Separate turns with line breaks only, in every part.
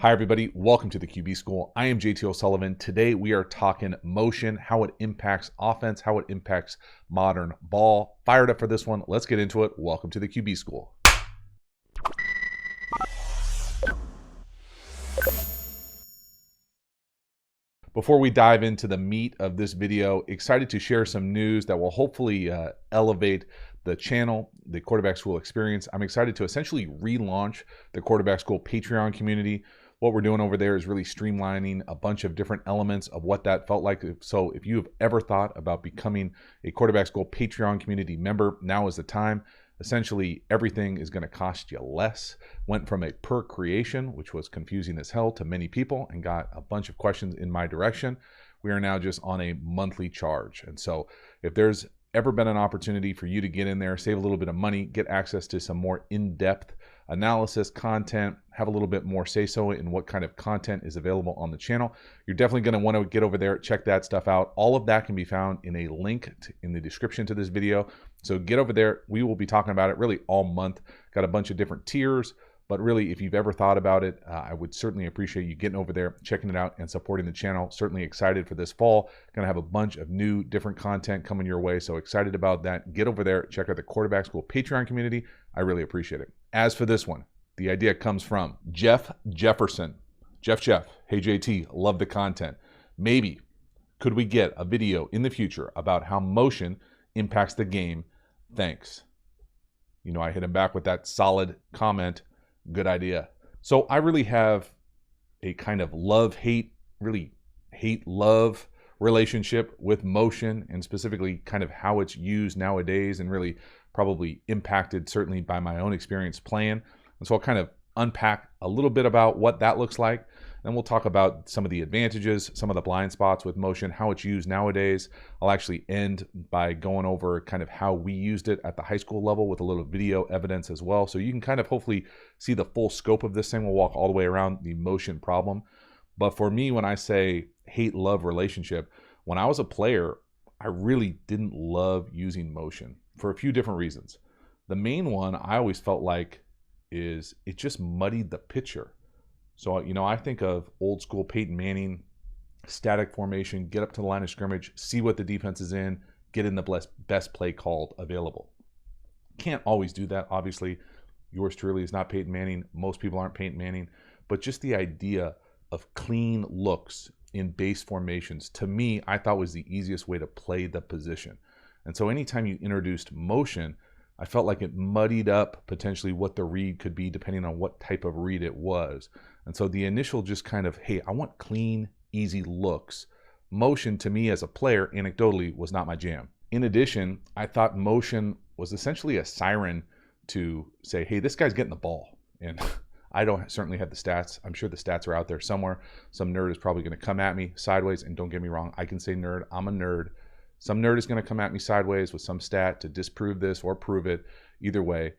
Hi, everybody. Welcome to the QB School. I am JT O'Sullivan. Today, we are talking motion, how it impacts offense, how it impacts modern ball. Fired up for this one. Let's get into it. Welcome to the QB School. Before we dive into the meat of this video, excited to share some news that will hopefully elevate the channel, the Quarterback School experience. I'm excited to essentially relaunch the Quarterback School Patreon community. What we're doing over there is really streamlining a bunch of different elements of what that felt like. So if you have ever thought about becoming a Quarterback School Patreon community member, now is the time. Essentially, everything is going to cost you less. Went from a per creation, which was confusing as hell to many people and got a bunch of questions in my direction. We are now just on a monthly charge. And so if there's ever been an opportunity for you to get in there, save a little bit of money, get access to some more in-depth analysis content, have a little bit more say-so in what kind of content is available on the channel, you're definitely going to want to get over there, check that stuff out. All of that can be found in a link in the description to this video. So get over there. We will be talking about it really all month. Got a bunch of different tiers, but really, if you've ever thought about it, I would certainly appreciate you getting over there, checking it out, and supporting the channel. Certainly excited for this fall. Gonna have a bunch of new, different content coming your way, so excited about that. Get over there, check out the Quarterback School Patreon community. I really appreciate it. As for this one, the idea comes from Jeff Jefferson. Jeff, hey JT, love the content. Maybe, could we get a video in the future about how motion impacts the game? Thanks. You know, I hit him back with that solid comment. Good idea. So I really have a kind of love-hate, really hate-love relationship with motion, and specifically kind of how it's used nowadays, and really probably impacted certainly by my own experience playing. And so I'll kind of unpack a little bit about what that looks like. Then we'll talk about some of the advantages, some of the blind spots with motion, how it's used nowadays. I'll actually end by going over kind of how we used it at the high school level with a little video evidence as well. So you can kind of hopefully see the full scope of this thing. We'll walk all the way around the motion problem. But for me, when I say hate-love relationship, when I was a player, I really didn't love using motion for a few different reasons. The main one I always felt like is it just muddied the picture. So, you know, I think of old school Peyton Manning, static formation, get up to the line of scrimmage, see what the defense is in, get in the best play called available. Can't always do that, obviously. Yours truly is not Peyton Manning. Most people aren't Peyton Manning. But just the idea of clean looks in base formations, to me, I thought was the easiest way to play the position. And so anytime you introduced motion, I felt like it muddied up potentially what the read could be depending on what type of read it was. And so the initial just kind of, hey, I want clean, easy looks. Motion to me as a player, anecdotally, was not my jam. In addition, I thought motion was essentially a siren to say, hey, this guy's getting the ball. And I don't certainly have the stats. I'm sure the stats are out there somewhere. Some nerd is probably going to come at me sideways. And don't get me wrong, I can say nerd. I'm a nerd. Some nerd is going to come at me sideways with some stat to disprove this or prove it, either way.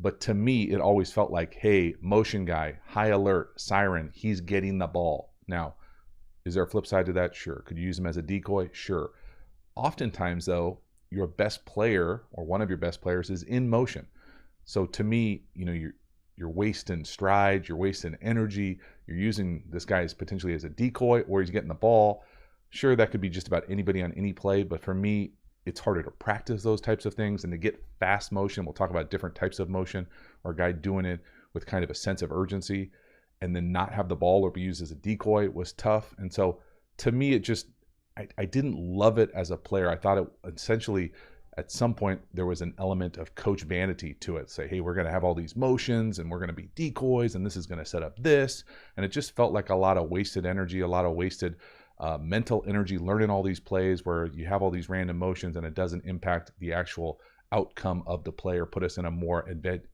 But to me, it always felt like, hey, motion guy, high alert, siren, he's getting the ball. Now, is there a flip side to that? Sure. Could you use him as a decoy? Sure. Oftentimes, though, your best player or one of your best players is in motion. So to me, you know, you're wasting strides, you're wasting energy, you're using this guy as potentially as a decoy, or he's getting the ball. Sure, that could be just about anybody on any play, but for me, it's harder to practice those types of things and to get fast motion. We'll talk about different types of motion, or a guy doing it with kind of a sense of urgency, and then not have the ball or be used as a decoy was tough. And so to me, it just, I didn't love it as a player. I thought it essentially, at some point, there was an element of coach vanity to it. Say, hey, we're going to have all these motions and we're going to be decoys and this is going to set up this. And it just felt like a lot of wasted energy, a lot of wasted mental energy learning all these plays where you have all these random motions and it doesn't impact the actual outcome of the play or put us in a more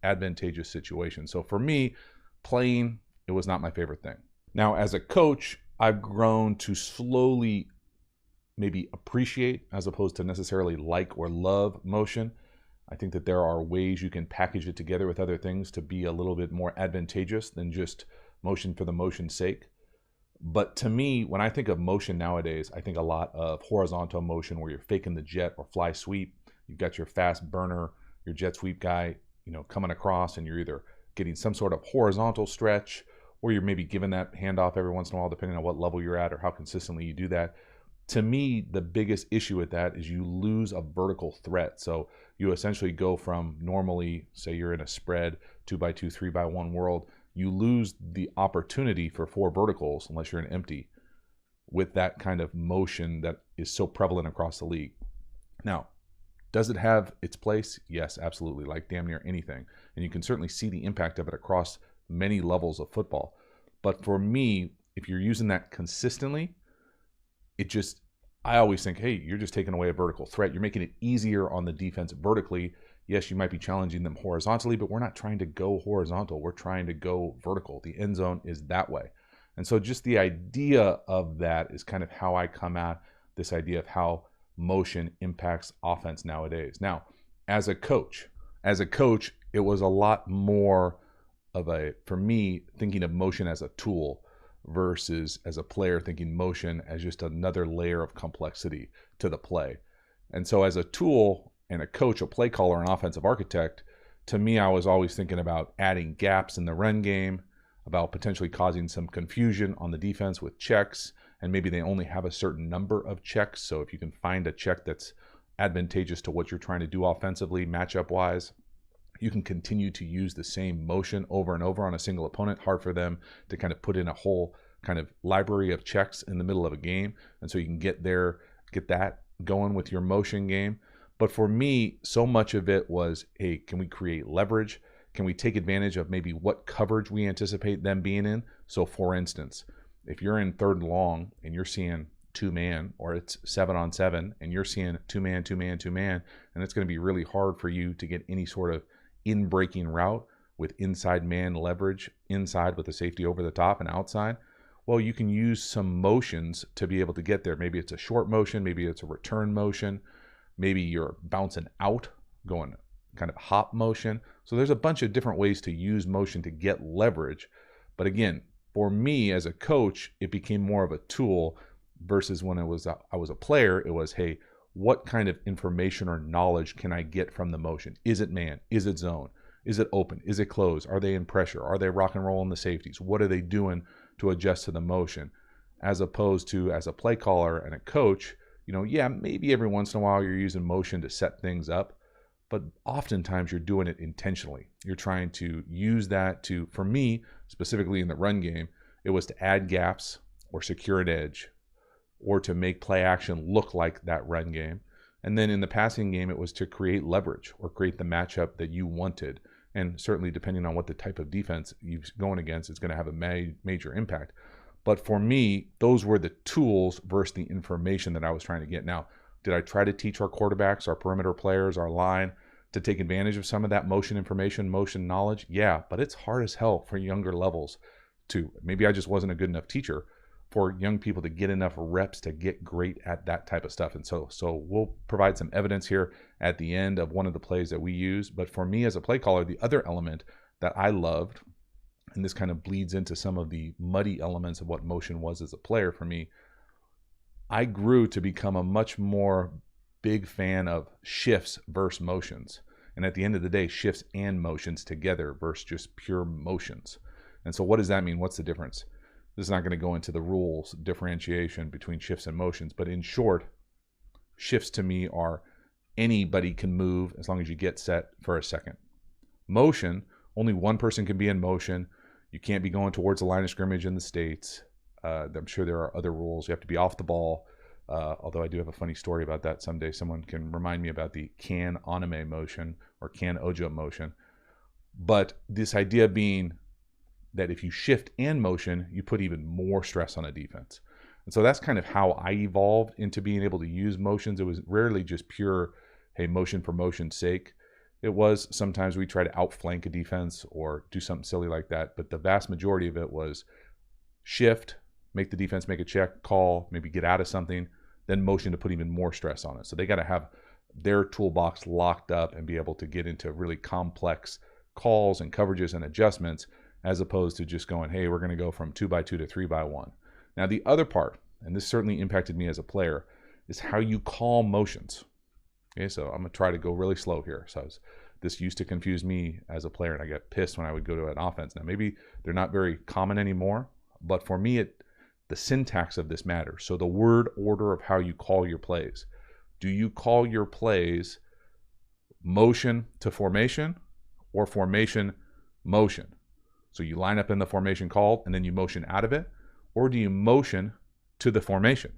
advantageous situation. So for me, playing, it was not my favorite thing. Now, as a coach, I've grown to slowly maybe appreciate as opposed to necessarily like or love motion. I think that there are ways you can package it together with other things to be a little bit more advantageous than just motion for the motion's sake. But to me, when I think of motion nowadays, I think a lot of horizontal motion where you're faking the jet or fly sweep. You've got your fast burner, your jet sweep guy, you know, coming across, and you're either getting some sort of horizontal stretch or you're maybe giving that handoff every once in a while, depending on what level you're at or how consistently you do that. To me, the biggest issue with that is you lose a vertical threat. So you essentially go from normally, say you're in a spread 2x2, 3x1 world, you lose the opportunity for 4 verticals unless you're in empty with that kind of motion that is so prevalent across the league. Now, does it have its place? Yes, absolutely, like damn near anything. And you can certainly see the impact of it across many levels of football. But for me, if you're using that consistently, I always think, hey, you're just taking away a vertical threat. You're making it easier on the defense vertically. Yes, you might be challenging them horizontally, but we're not trying to go horizontal. We're trying to go vertical. The end zone is that way. And so just the idea of that is kind of how I come at this idea of how motion impacts offense nowadays. Now, as a coach, it was a lot more of for me, thinking of motion as a tool versus as a player thinking motion as just another layer of complexity to the play. And so as a tool and a coach, a play caller, an offensive architect, to me, I was always thinking about adding gaps in the run game, about potentially causing some confusion on the defense with checks, and maybe they only have a certain number of checks. So if you can find a check that's advantageous to what you're trying to do offensively, matchup wise, you can continue to use the same motion over and over on a single opponent. Hard for them to kind of put in a whole kind of library of checks in the middle of a game. And so you can get that going with your motion game. But for me, so much of it was, hey, can we create leverage? Can we take advantage of maybe what coverage we anticipate them being in? So for instance, if you're in 3rd and long and you're seeing 2-man, or it's 7-on-7 and you're seeing 2-man, 2-man, 2-man, and it's going to be really hard for you to get any sort of in-breaking route with inside man leverage, inside with a safety over the top and outside. Well, you can use some motions to be able to get there. Maybe it's a short motion, maybe it's a return motion, maybe you're bouncing out, going kind of hop motion. So there's a bunch of different ways to use motion to get leverage. But again, for me as a coach, it became more of a tool versus when I was a player, it was, hey, what kind of information or knowledge can I get from the motion? Is it man? Is it zone? Is it open? Is it closed? Are they in pressure? Are they rock and roll in the safeties? What are they doing to adjust to the motion? As opposed to as a play caller and a coach, yeah, maybe every once in a while you're using motion to set things up, but oftentimes you're doing it intentionally. You're trying to use that to, for me, specifically in the run game, it was to add gaps or secure an edge or to make play action look like that run game. And then in the passing game, it was to create leverage or create the matchup that you wanted. And certainly depending on what the type of defense you're going against, it's going to have a major impact. But for me, those were the tools versus the information that I was trying to get. Now, did I try to teach our quarterbacks, our perimeter players, our line to take advantage of some of that motion information, motion knowledge? Yeah, but it's hard as hell for younger levels to, maybe I just wasn't a good enough teacher for young people to get enough reps to get great at that type of stuff. And so we'll provide some evidence here at the end of one of the plays that we use. But for me as a play caller, the other element that I loved, and this kind of bleeds into some of the muddy elements of what motion was as a player for me, I grew to become a much more big fan of shifts versus motions. And at the end of the day, shifts and motions together versus just pure motions. And so what does that mean? What's the difference? This is not going to go into the rules differentiation between shifts and motions, but in short, shifts to me are anybody can move as long as you get set for a second. Motion, only one person can be in motion. You can't be going towards the line of scrimmage in the States. I'm sure there are other rules. You have to be off the ball. Although I do have a funny story about that someday. Someone can remind me about the can oname motion or can ojo motion. But this idea being that if you shift and motion, you put even more stress on a defense. And so that's kind of how I evolved into being able to use motions. It was rarely just pure, hey, motion for motion's sake. It was sometimes we try to outflank a defense or do something silly like that. But the vast majority of it was shift, make the defense make a check, call, maybe get out of something, then motion to put even more stress on it. So they got to have their toolbox locked up and be able to get into really complex calls and coverages and adjustments, as opposed to just going, hey, we're going to go from 2x2 to 3x1. Now, the other part, and this certainly impacted me as a player, is how you call motions. Okay, so I'm going to try to go really slow here. So This used to confuse me as a player, and I get pissed when I would go to an offense. Now, maybe they're not very common anymore, but for me, the syntax of this matters. So the word order of how you call your plays. Do you call your plays motion to formation or formation motion? So you line up in the formation called and then you motion out of it, or do you motion to the formation?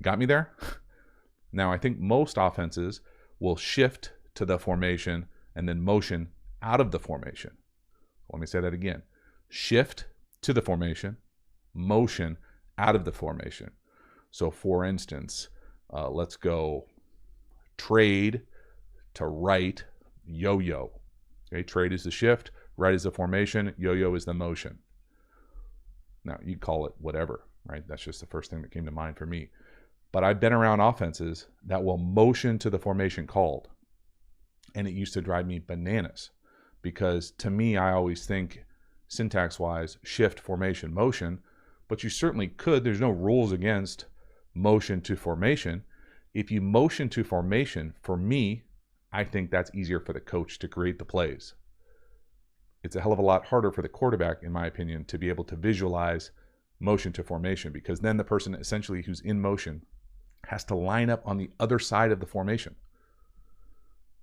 Got me there? Now, I think most offenses will shift to the formation and then motion out of the formation. Let me say that again. Shift to the formation, motion out of the formation. So for instance, let's go trade to right, yo-yo. Okay, trade is the shift, right is the formation, yo-yo is the motion. Now, you call it whatever, right? That's just the first thing that came to mind for me. But I've been around offenses that will motion to the formation called. And it used to drive me bananas because to me, I always think syntax-wise, shift, formation, motion, but you certainly could. There's no rules against motion to formation. If you motion to formation, for me, I think that's easier for the coach to create the plays. It's a hell of a lot harder for the quarterback, in my opinion, to be able to visualize motion to formation, because then the person essentially who's in motion has to line up on the other side of the formation.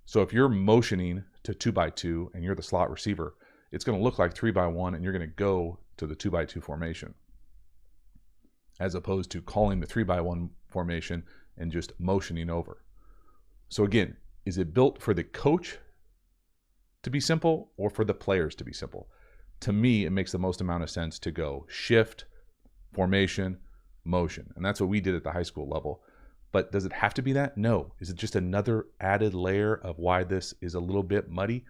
So if you're motioning to 2x2 and you're the slot receiver, it's going to look like 3x1 and you're going to go to the 2x2 formation, as opposed to calling the 3x1 formation and just motioning over. So again, is it built for the coach to be simple or for the players to be simple? To me, it makes the most amount of sense to go shift, formation, motion. And that's what we did at the high school level. But does it have to be that? No. Is it just another added layer of why this is a little bit muddy?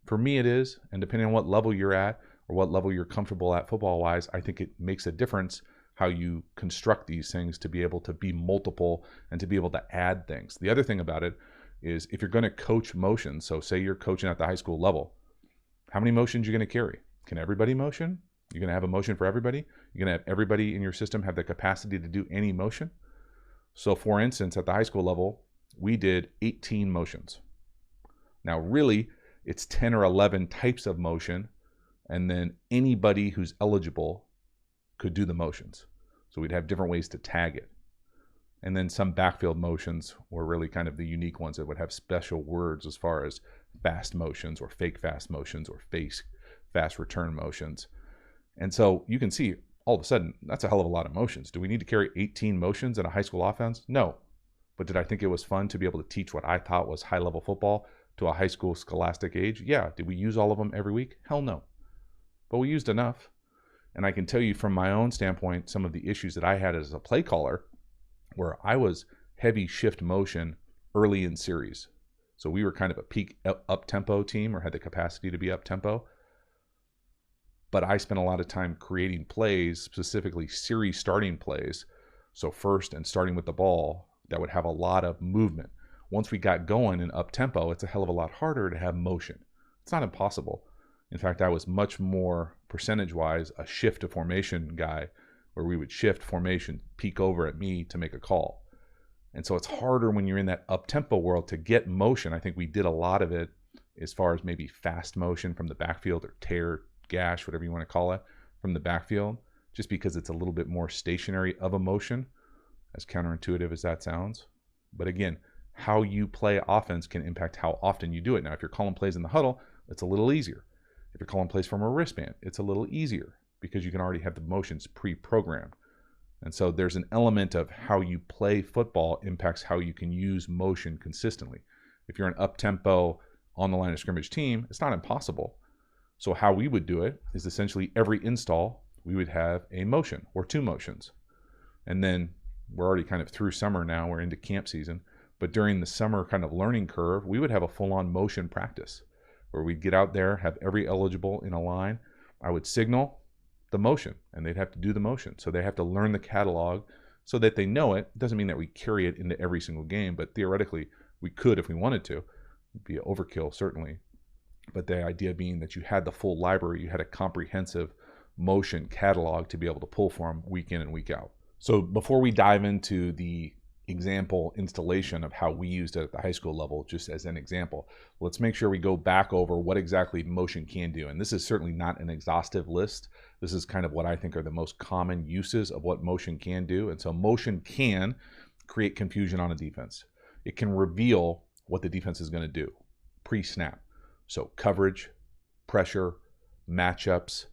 For me, it is. And depending on what level you're at or what level you're comfortable at football-wise, I think it makes a difference how you construct these things to be able to be multiple and to be able to add things. The other thing about it is if you're going to coach motion, so say you're coaching at the high school level, how many motions are you going to carry? Can everybody motion? You're going to have a motion for everybody? You're going to have everybody in your system have the capacity to do any motion? So for instance, at the high school level, we did 18 motions. Now really, it's 10 or 11 types of motion, and then anybody who's eligible could do the motions. So we'd have different ways to tag it. And then some backfield motions were really kind of the unique ones that would have special words as far as fast motions or fake fast motions or fake fast return motions. And so you can see all of a sudden, that's a hell of a lot of motions. Do we need to carry 18 motions in a high school offense? No. But did I think it was fun to be able to teach what I thought was high-level football to a high school scholastic age? Yeah. Did we use all of them every week? Hell no. But we used enough. And I can tell you from my own standpoint, some of the issues that I had as a play caller, where I was heavy shift motion early in series. So we were kind of a peak up-tempo team, or had the capacity to be up-tempo. But I spent a lot of time creating plays, specifically series starting plays. So first and starting with the ball, that would have a lot of movement. Once we got going in up-tempo, it's a hell of a lot harder to have motion. It's not impossible. In fact, I was much more percentage-wise a shift to formation guy, where we would shift formation, peek over at me to make a call. And so it's harder when you're in that up-tempo world to get motion. I think we did a lot of it as far as maybe fast motion from the backfield, or tear, gash, whatever you want to call it, from the backfield, just because it's a little bit more stationary of a motion, as counterintuitive as that sounds. But again, how you play offense can impact how often you do it. Now, if you're calling plays in the huddle, it's a little easier. If you're calling plays from a wristband, it's a little easier because you can already have the motions pre-programmed. And so there's an element of how you play football impacts how you can use motion consistently. If you're an up-tempo, on the line of scrimmage team, it's not impossible. So how we would do it is essentially every install, we would have a motion or two motions. And then we're already kind of through summer now, we're into camp season. But during the summer kind of learning curve, we would have a full-on motion practice where we'd get out there, have every eligible in a line. I would signal the motion and they'd have to do the motion. So they have to learn the catalog so that they know it. It doesn't mean that we carry it into every single game, but theoretically we could if we wanted to. It'd be an overkill, certainly. But the idea being that you had the full library, you had a comprehensive motion catalog to be able to pull from week in and week out. So before we dive into the example installation of how we used it at the high school level, just as an example. Let's make sure we go back over what exactly motion can do. And this is certainly not an exhaustive list. This is kind of what I think are the most common uses of what motion can do. And so motion can create confusion on a defense. It can reveal what the defense is going to do pre-snap. So coverage, pressure, matchups.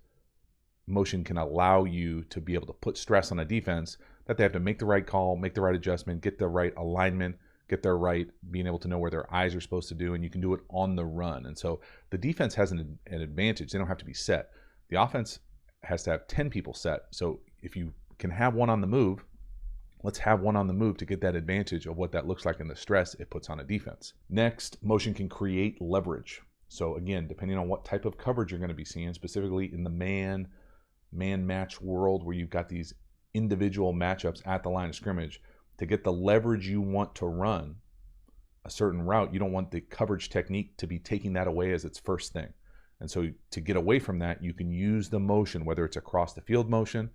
Motion can allow you to be able to put stress on a defense that they have to make the right call, make the right adjustment, get the right alignment, get their right, being able to know where their eyes are supposed to do, and you can do it on the run. And so the defense has an advantage. They don't have to be set. The offense has to have 10 people set. So if you can have one on the move, let's have one on the move to get that advantage of what that looks like and the stress it puts on a defense. Next, motion can create leverage. So again, depending on what type of coverage you're going to be seeing, specifically in the man match world where you've got these individual matchups at the line of scrimmage, to get the leverage you want to run a certain route, you don't want the coverage technique to be taking that away as its first thing. And so to get away from that, you can use the motion, whether it's across the field motion,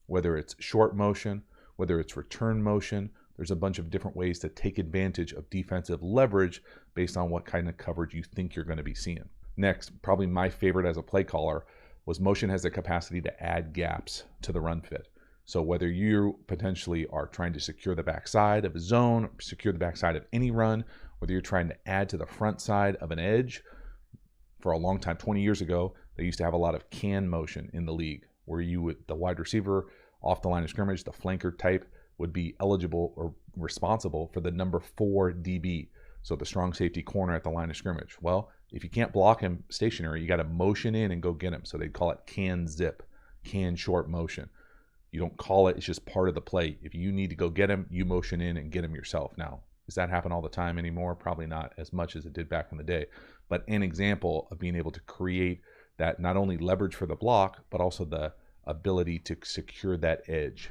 whether it's short motion, whether it's return motion. There's a bunch of different ways to take advantage of defensive leverage based on what kind of coverage you think you're going to be seeing. Next, probably my favorite as a play caller, was motion has the capacity to add gaps to the run fit. So whether you potentially are trying to secure the backside of a zone, or secure the backside of any run, whether you're trying to add to the front side of an edge, for a long time, 20 years ago, they used to have a lot of can motion in the league, where you would, the wide receiver off the line of scrimmage, the flanker type, would be eligible or responsible for the number 4 DB. So the strong safety corner at the line of scrimmage. Well, if you can't block him stationary, you got to motion in and go get him. So they'd call it can zip, can short motion. You don't call it, it's just part of the play. If you need to go get him, you motion in and get him yourself. Now, does that happen all the time anymore? Probably not as much as it did back in the day. But an example of being able to create that not only leverage for the block, but also the ability to secure that edge.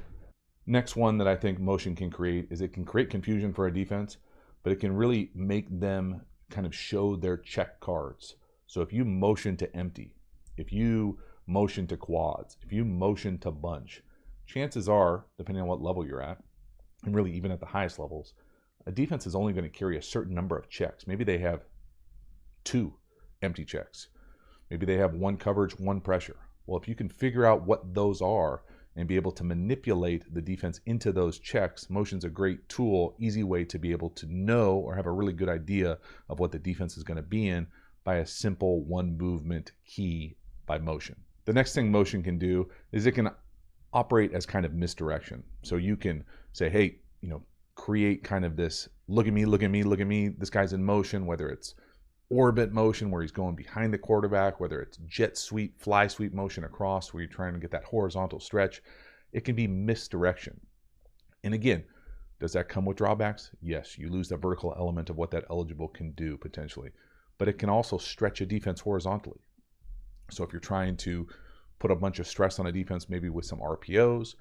Next one that I think motion can create is it can create confusion for a defense, but it can really make them kind of show their check cards. So if you motion to empty, if you motion to quads, if you motion to bunch, chances are, depending on what level you're at, and really even at the highest levels, a defense is only going to carry a certain number of checks. Maybe they have 2 empty checks. Maybe they have 1 coverage, 1 pressure. Well, if you can figure out what those are and be able to manipulate the defense into those checks, motion's a great tool, easy way to be able to know or have a really good idea of what the defense is going to be in by a simple 1 movement key by motion. The next thing motion can do is it can operate as kind of misdirection. So you can say, hey, create kind of this, look at me, look at me, look at me. This guy's in motion, whether it's orbit motion where he's going behind the quarterback, whether it's jet sweep, fly sweep motion across where you're trying to get that horizontal stretch. It can be misdirection. And again, does that come with drawbacks? Yes, you lose the vertical element of what that eligible can do potentially. But it can also stretch a defense horizontally. So if you're trying to put a bunch of stress on a defense, maybe with some RPOs,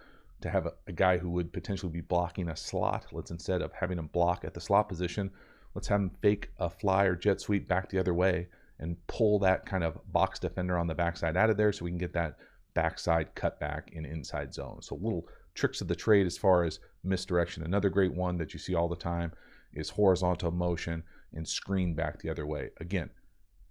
to have a guy who would potentially be blocking a slot, let's instead of having him block at the slot position, let's have him fake a fly or jet sweep back the other way and pull that kind of box defender on the backside out of there so we can get that backside cutback in inside zone. So little tricks of the trade as far as misdirection. Another great one that you see all the time is horizontal motion and screen back the other way. Again,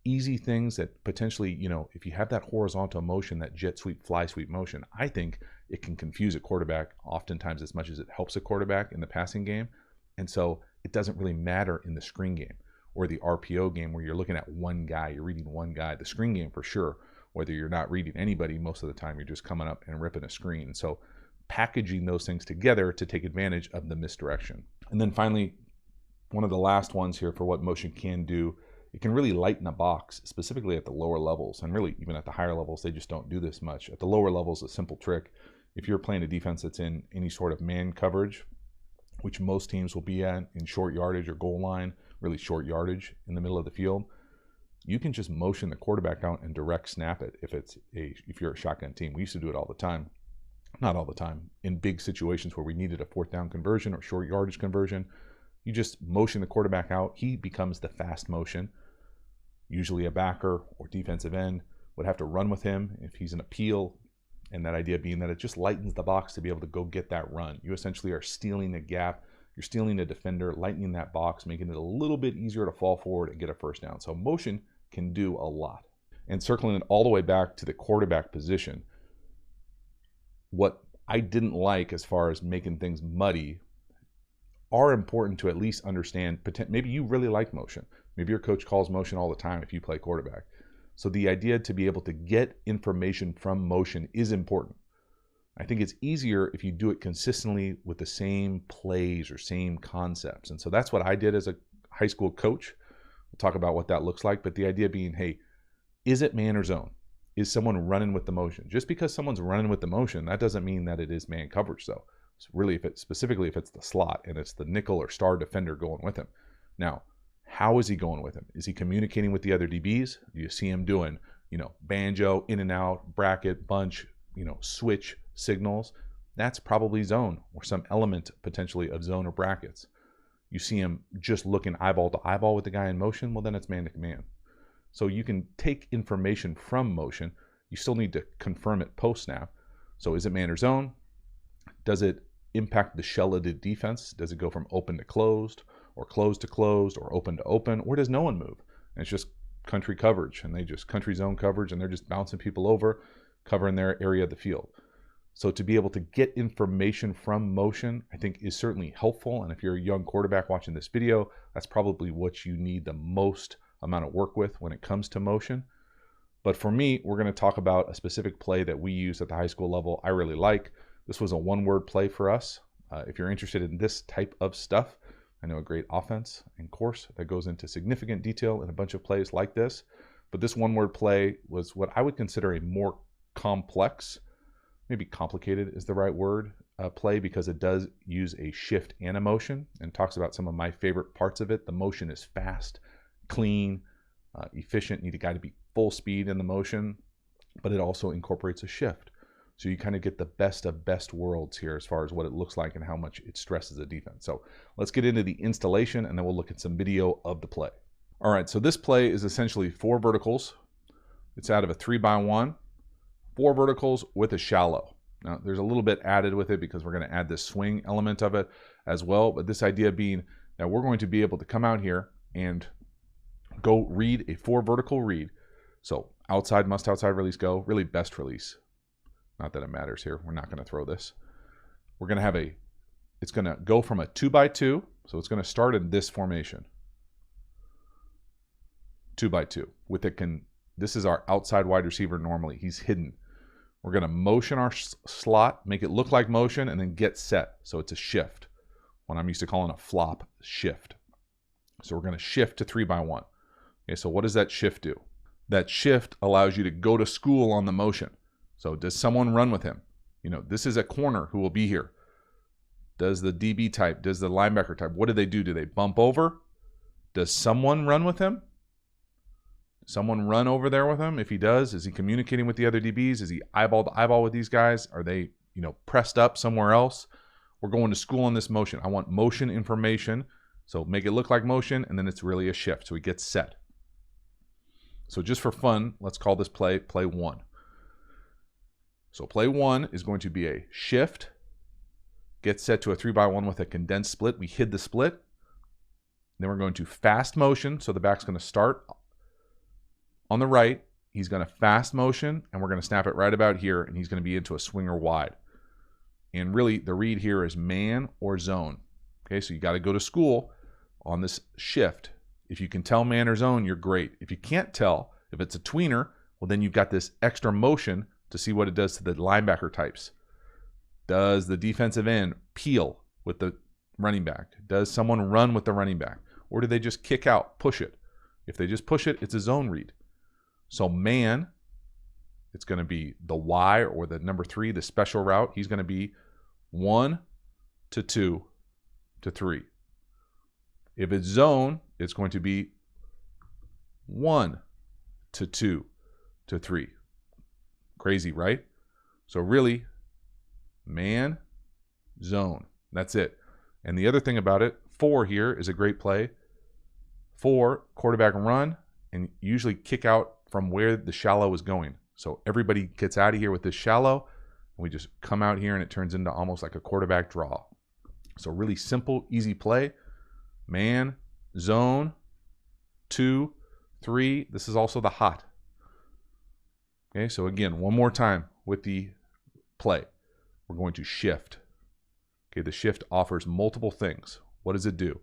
easy things that potentially, if you have that horizontal motion, that jet sweep, fly sweep motion, I think it can confuse a quarterback oftentimes as much as it helps a quarterback in the passing game. And so it doesn't really matter in the screen game or the RPO game where you're looking at one guy, you're reading one guy. The screen game for sure, whether you're not reading anybody, most of the time you're just coming up and ripping a screen. So packaging those things together to take advantage of the misdirection. And then finally, one of the last ones here for what motion can do, it can really lighten a box, specifically at the lower levels. And really even at the higher levels, they just don't do this much. At the lower levels, a simple trick, if you're playing a defense that's in any sort of man coverage, which most teams will be at in short yardage or goal line, really short yardage in the middle of the field, you can just motion the quarterback out and direct snap it if you're a shotgun team. We used to do it all the time. Not all the time. In big situations where we needed a 4th down conversion or short yardage conversion, you just motion the quarterback out. He becomes the fast motion. Usually a backer or defensive end would have to run with him if he's an appeal, and that idea being that it just lightens the box to be able to go get that run. You essentially are stealing the gap you're stealing a defender, lightening that box, making it a little bit easier to fall forward and get a first down. So motion can do a lot. And circling it all the way back to the quarterback position, what I didn't like as far as making things muddy are important to at least understand. Maybe you really like motion. Maybe your coach calls motion all the time if you play quarterback. So the idea to be able to get information from motion is important. I think it's easier if you do it consistently with the same plays or same concepts. And so that's what I did as a high school coach. We'll talk about what that looks like. But the idea being, hey, is it man or zone? Is someone running with the motion? Just because someone's running with the motion, that doesn't mean that it is man coverage though. So really, specifically if it's the slot and it's the nickel or star defender going with him. Now, how is he going with him? Is he communicating with the other DBs? Do you see him doing, banjo, in and out, bracket, bunch, switch signals? That's probably zone or some element potentially of zone or brackets. You see him just looking eyeball to eyeball with the guy in motion, well, then it's man to man. So you can take information from motion. You still need to confirm it post snap. So is it man or zone? Does it impact the shell of the defense? Does it go from open to closed or closed to closed or open to open, or does no one move? And it's just country coverage, and they just country zone coverage, and they're just bouncing people over, covering their area of the field. So to be able to get information from motion, I think is certainly helpful. And if you're a young quarterback watching this video, that's probably what you need the most amount of work with when it comes to motion. But for me, we're going to talk about a specific play that we use at the high school level I really like. This was a one-word play for us. If you're interested in this type of stuff, I know a great offense and course that goes into significant detail in a bunch of plays like this. But this one-word play was what I would consider a more complex, maybe complicated is the right word, play, because it does use a shift and a motion and talks about some of my favorite parts of it. The motion is fast, clean, efficient. You need a guy to be full speed in the motion, but it also incorporates a shift. So you kind of get the best of best worlds here as far as what it looks like and how much it stresses the defense. So let's get into the installation and then we'll look at some video of the play. All right, so this play is essentially 4 verticals. It's out of a 3x1, 4 verticals with a shallow. Now there's a little bit added with it because we're going to add this swing element of it as well. But this idea being that we're going to be able to come out here and go read a 4 vertical read. So outside, must outside release go, really best release. Not that it matters here. We're not going to throw this. We're going to have it's going to go from a 2x2. So it's going to start in this formation. 2x2 with this is our outside wide receiver normally. He's hidden. We're going to motion our slot, make it look like motion, and then get set. So it's a shift. What I'm used to calling a flop shift. So we're going to shift to 3x1. Okay, so what does that shift do? That shift allows you to go to school on the motion. So does someone run with him? This is a corner who will be here. Does the DB type, does the linebacker type, what do they do? Do they bump over? Does someone run with him? Someone run over there with him? If he does, is he communicating with the other DBs? Is he eyeball to eyeball with these guys? Are they, pressed up somewhere else? We're going to school on this motion. I want motion information. So make it look like motion, and then it's really a shift. So he gets set. So just for fun, let's call this play 1. So play 1 is going to be a shift, get set to a 3x1 with a condensed split. We hid the split. Then we're going to fast motion. So the back's going to start on the right. He's going to fast motion, and we're going to snap it right about here, and he's going to be into a swinger wide. And really, the read here is man or zone. Okay, so you got to go to school on this shift. If you can tell man or zone, you're great. If you can't tell, if it's a tweener, well, then you've got this extra motion to see what it does to the linebacker types. Does the defensive end peel with the running back? Does someone run with the running back? Or do they just kick out, push it? If they just push it, it's a zone read. So man, it's going to be the Y or the number 3, the special route. He's going to be 1 to 2 to 3. If it's zone, it's going to be 1 to 2 to 3. Crazy, right? So really, man, zone. That's it. And the other thing about it, 4 here is a great play. 4, quarterback run, and usually kick out from where the shallow is going. So everybody gets out of here with this shallow, and we just come out here, and it turns into almost like a quarterback draw. So really simple, easy play. Man, zone, 2, 3. This is also the hot. Okay, so again, one more time with the play. We're going to shift. Okay, the shift offers multiple things. What does it do?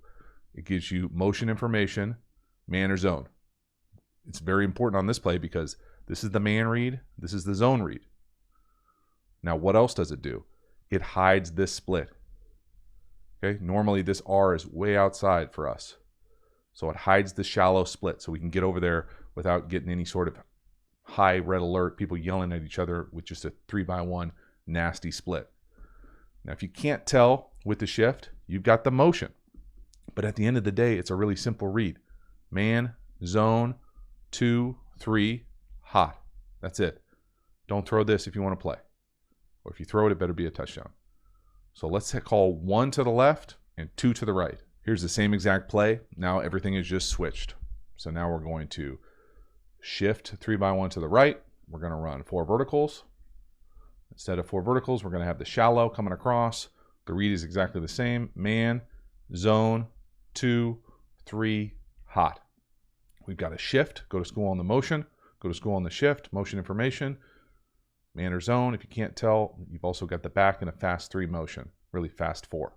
It gives you motion information, man or zone. It's very important on this play because this is the man read, this is the zone read. Now, what else does it do? It hides this split. Okay, normally this R is way outside for us. So it hides the shallow split so we can get over there without getting any sort of high red alert, people yelling at each other with just a 3x1 nasty split. Now, if you can't tell with the shift, you've got the motion. But at the end of the day, it's a really simple read. Man, zone, 2, 3, hot. That's it. Don't throw this if you want to play. Or if you throw it, it better be a touchdown. So let's call 1 to the left and 2 to the right. Here's the same exact play. Now everything is just switched. So now we're going to shift 3x1 to the right. We're going to run 4 verticals. Instead of 4 verticals, we're going to have the shallow coming across. The read is exactly the same. Man, zone, 2, 3, hot. We've got a shift. Go to school on the motion. Go to school on the shift. Motion information. Man or zone. If you can't tell, you've also got the back and a fast 3 motion. Really fast 4.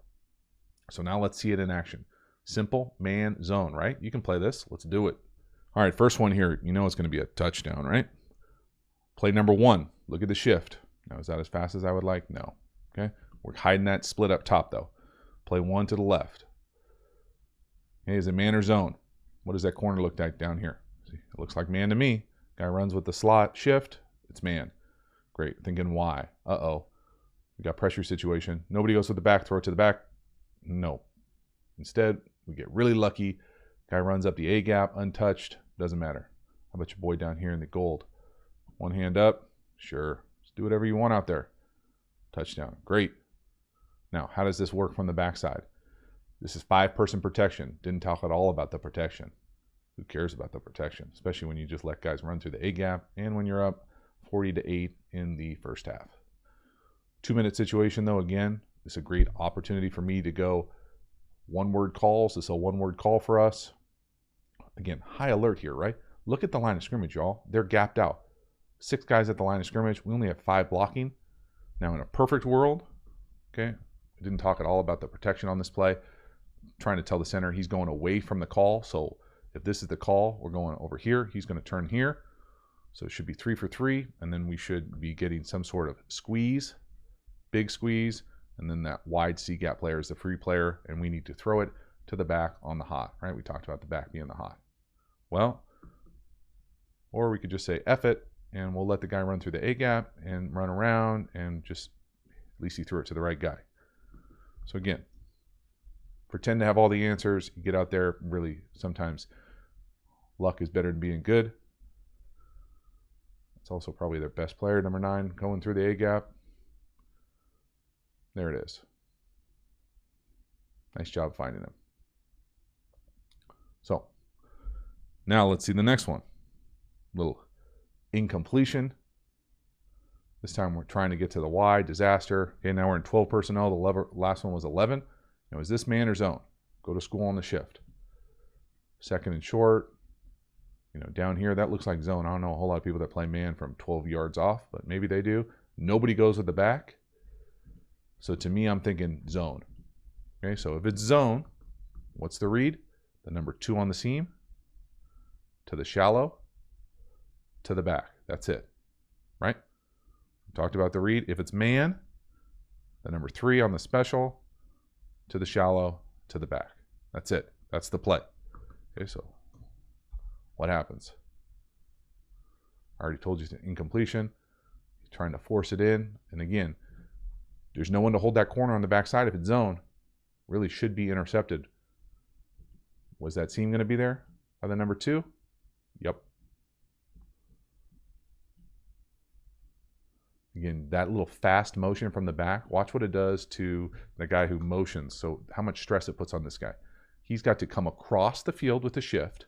So now let's see it in action. Simple, man, zone, right? You can play this. Let's do it. All right, first one here. You know it's going to be a touchdown, right? Play number 1. Look at the shift. Now, is that as fast as I would like? No. Okay. We're hiding that split up top, though. Play 1 to the left. Okay, is it man or zone? What does that corner look like down here? See, it looks like man to me. Guy runs with the slot shift. It's man. Great. Thinking why? Uh-oh. We got pressure situation. Nobody goes to the back. Throw it to the back. No. Instead, we get really lucky. Guy runs up the A gap, untouched. Doesn't matter. How about your boy down here in the gold? One hand up. Sure. Just do whatever you want out there. Touchdown. Great. Now, how does this work from the backside? This is 5-person protection. Didn't talk at all about the protection. Who cares about the protection? Especially when you just let guys run through the A gap and when you're up 40-8 in the first half. 2-minute situation, though, again, it's a great opportunity for me to go one-word calls. This is a one-word call for us. Again, high alert here, right? Look at the line of scrimmage, y'all. They're gapped out. 6 guys at the line of scrimmage. We only have 5 blocking. Now, in a perfect world, okay, we didn't talk at all about the protection on this play. Trying to tell the center he's going away from the call. So if this is the call, we're going over here. He's going to turn here. So it should be 3 for 3. And then we should be getting some sort of squeeze, big squeeze. And then that wide C gap player is the free player. And we need to throw it to the back on the hot, right? We talked about the back being the hot. Well, or we could just say F it. And we'll let the guy run through the A gap and run around and just, at least he threw it to the right guy. So again, pretend to have all the answers. You get out there, really, sometimes luck is better than being good. It's also probably their best player, number 9, going through the A gap. There it is. Nice job finding him. So now let's see the next one. Little incompletion. This time we're trying to get to the Y, disaster. Okay, now we're in 12 personnel. The last one was 11. Now, is this man or zone? Go to school on the shift. Second and short. You know, down here, that looks like zone. I don't know a whole lot of people that play man from 12 yards off, but maybe they do. Nobody goes with the back. So to me, I'm thinking zone. Okay, so if it's zone, what's the read? The number 2 on the seam to the shallow to the back. That's it, right? We talked about the read. If it's man, the number 3 on the special to the shallow to the back. That's it. That's the play. Okay, so what happens? I already told you it's incompletion. You're trying to force it in. And again, there's no one to hold that corner on the backside if it's zone. Really should be intercepted. Was that seam going to be there by the number 2? Yep. Again, that little fast motion from the back, watch what it does to the guy who motions. So how much stress it puts on this guy. He's got to come across the field with a shift.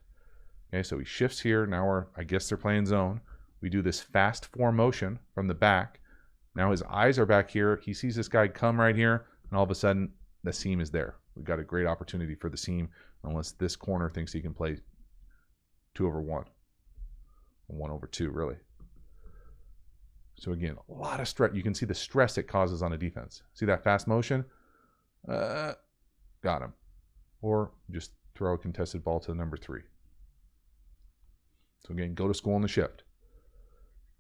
Okay, so he shifts here. Now I guess they're playing zone. We do this fast 4 motion from the back. Now his eyes are back here. He sees this guy come right here, and all of a sudden the seam is there. We've got a great opportunity for the seam, unless this corner thinks he can play 2 over 1. 1 over 2, really. So again, a lot of stress. You can see the stress it causes on a defense. See that fast motion? Got him. Or just throw a contested ball to the number 3. So again, go to school on the shift.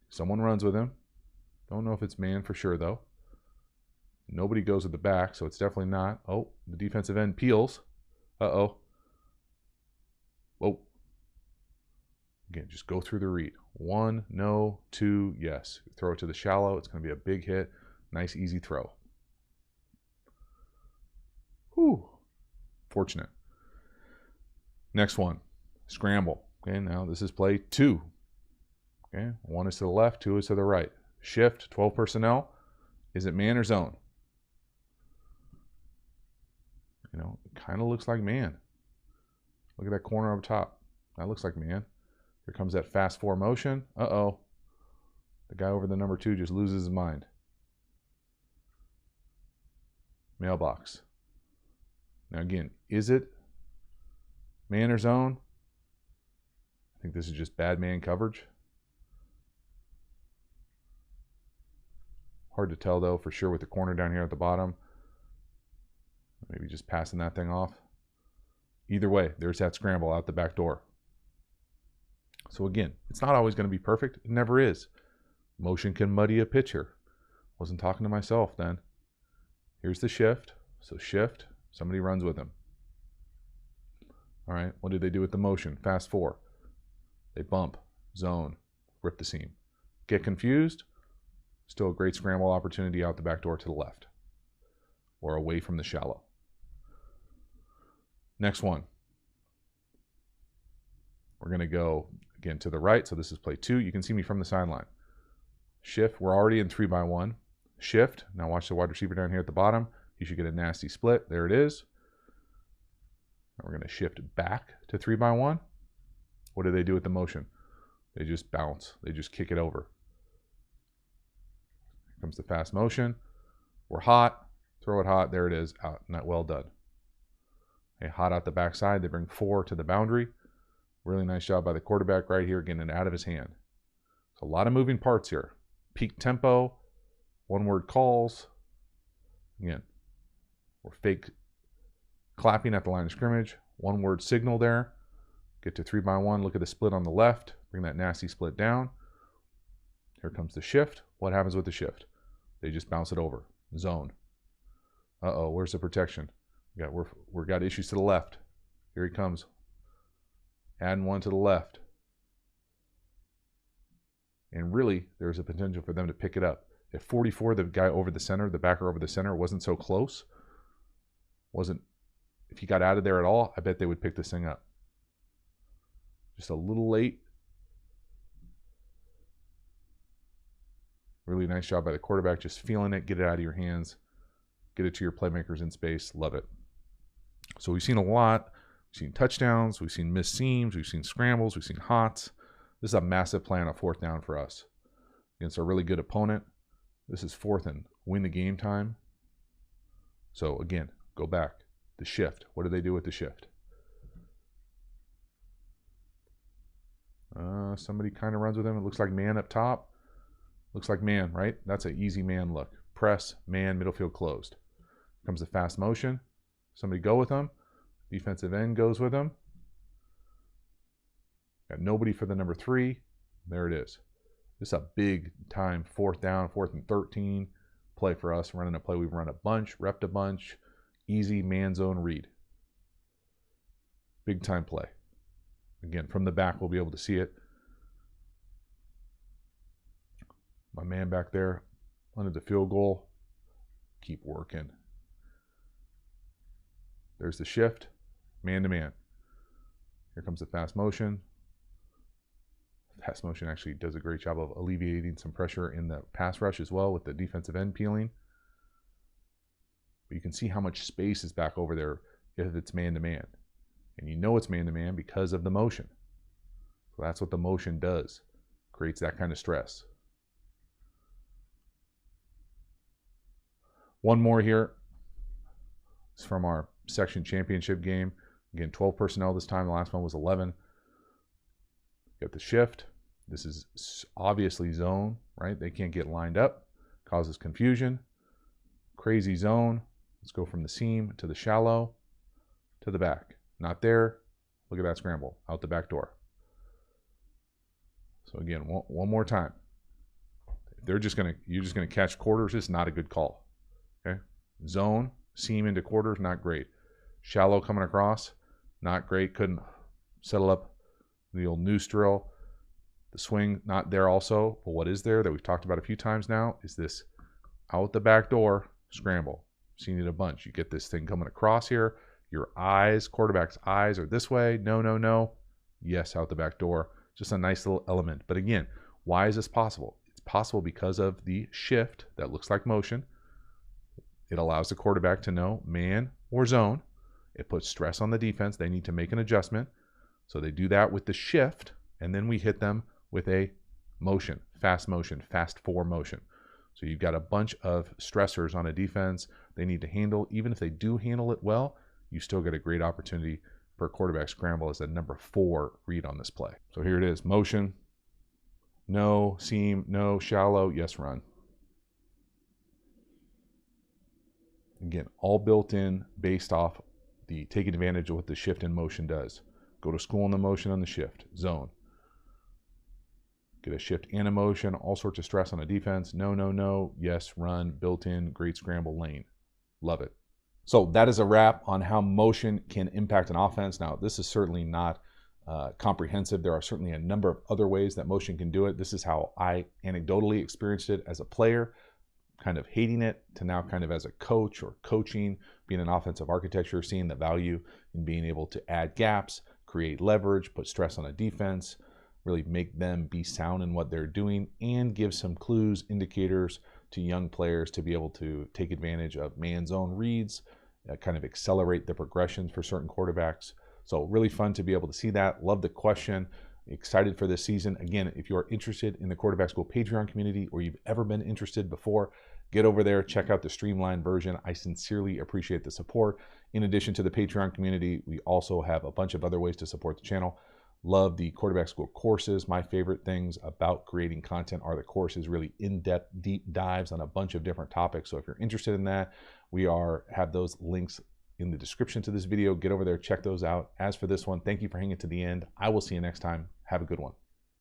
Someone runs with him. Don't know if it's man for sure, though. Nobody goes with the back, so it's definitely not. Oh, the defensive end peels. Uh-oh. Whoa. Again, just go through the read. 1, no. 2, yes. Throw it to the shallow. It's going to be a big hit. Nice, easy throw. Whew. Fortunate. Next one. Scramble. Okay, now this is play 2. Okay, 1 is to the left, 2 is to the right. Shift, 12 personnel. Is it man or zone? You know, it kind of looks like man. Look at that corner up top. That looks like man. Here comes that fast 4 motion. Uh-oh. The guy over the number 2 just loses his mind. Mailbox. Now again, is it man or zone? I think this is just bad man coverage. Hard to tell though for sure with the corner down here at the bottom. Maybe just passing that thing off. Either way, there's that scramble out the back door. So again, it's not always going to be perfect. It never is. Motion can muddy a pitcher. Wasn't talking to myself then. Here's the shift. So shift, somebody runs with him. All right, what did they do with the motion? Fast 4. They bump, zone, rip the seam. Get confused? Still a great scramble opportunity out the back door to the left or away from the shallow. Next one. We're going to go again to the right. So this is play 2. You can see me from the sideline. Shift. We're already in 3x1. Shift. Now watch the wide receiver down here at the bottom. You should get a nasty split. There it is. Now we're going to shift back to 3x1. What do they do with the motion? They just bounce. They just kick it over. Here comes the fast motion. We're hot. Throw it hot. There it is. Out. Not well done. Okay, hot out the backside. They bring 4 to the boundary. Really nice job by the quarterback right here, getting it out of his hand. So a lot of moving parts here. Peak tempo, one-word calls. Again, we're fake clapping at the line of scrimmage. One-word signal there. Get to 3x1. Look at the split on the left. Bring that nasty split down. Here comes the shift. What happens with the shift? They just bounce it over. Zone. Uh-oh, where's the protection? We've got issues to the left. Here he comes. Adding one to the left. And really, there's a potential for them to pick it up. At 44, the guy over the center, the backer over the center, wasn't so close. If he got out of there at all, I bet they would pick this thing up. Just a little late. Really nice job by the quarterback, just feeling it, get it out of your hands, get it to your playmakers in space. Love it. So we've seen a lot. We've seen touchdowns, we've seen missed seams, we've seen scrambles, we've seen hots. This is a massive play on a 4th down for us against a really good opponent. This is 4th and win the game time. So again, go back. The shift. What do they do with the shift? Somebody kind of runs with him. It looks like man up top. Looks like man, right? That's an easy man look. Press, man, middle field closed. Comes the fast motion. Somebody go with him. Defensive end goes with him. Got nobody for the number 3. There it is. This is a big time 4th down, 4th and 13 play for us. Running a play we've run a bunch, repped a bunch. Easy man zone read. Big time play. Again, from the back, we'll be able to see it. My man back there under the field goal. Keep working. There's the shift. Man to man. Here comes the fast motion. Fast motion actually does a great job of alleviating some pressure in the pass rush as well with the defensive end peeling. But you can see how much space is back over there if it's man to man. And you know it's man to man because of the motion. So that's what the motion does. Creates that kind of stress. One more here. It's from our section championship game. Again, 12 personnel this time. The last one was 11. Got the shift. This is obviously zone, right? They can't get lined up. Causes confusion. Crazy zone. Let's go from the seam to the shallow to the back. Not there. Look at that scramble. Out the back door. So again, one more time. If you're just gonna catch quarters, it's not a good call. Okay? Zone, seam into quarters, not great. Shallow coming across, not great. Couldn't settle up the old noose drill. The swing, not there also. But what is there that we've talked about a few times now is this out the back door scramble. Seen it a bunch. You get this thing coming across here. Your eyes, quarterback's eyes are this way. No, no, no. Yes, out the back door. Just a nice little element. But again, why is this possible? It's possible because of the shift that looks like motion. It allows the quarterback to know man or zone. It puts stress on the defense. They need to make an adjustment. So they do that with the shift, and then we hit them with a motion, fast 4 motion. So you've got a bunch of stressors on a defense they need to handle. Even if they do handle it well, you still get a great opportunity for a quarterback scramble as a number 4 read on this play. So here it is, motion, no, seam, no, shallow, yes, run. Again, all built in based off the taking advantage of what the shift in motion does. Go to school on the motion on the shift, zone. Get a shift and a motion, all sorts of stress on a defense. No, no, no, yes, run, built in, great scramble lane. Love it. So that is a wrap on how motion can impact an offense. Now, this is certainly not comprehensive. There are certainly a number of other ways that motion can do it. This is how I anecdotally experienced it as a player, kind of hating it, to now kind of as a coach or coaching, being an offensive architecture, seeing the value in being able to add gaps, create leverage, put stress on a defense, really make them be sound in what they're doing, and give some clues, indicators to young players to be able to take advantage of man-zone reads, kind of accelerate the progressions for certain quarterbacks. So really fun to be able to see that. Love the question. Excited for this season. Again, if you are interested in the Quarterback School Patreon community, or you've ever been interested before, get over there, check out the streamlined version. I sincerely appreciate the support. In addition to the Patreon community, we also have a bunch of other ways to support the channel. Love the Quarterback School courses. My favorite things about creating content are the courses, really in-depth, deep dives on a bunch of different topics. So if you're interested in that, we have those links in the description to this video. Get over there, check those out. As for this one, thank you for hanging to the end. I will see you next time. Have a good one.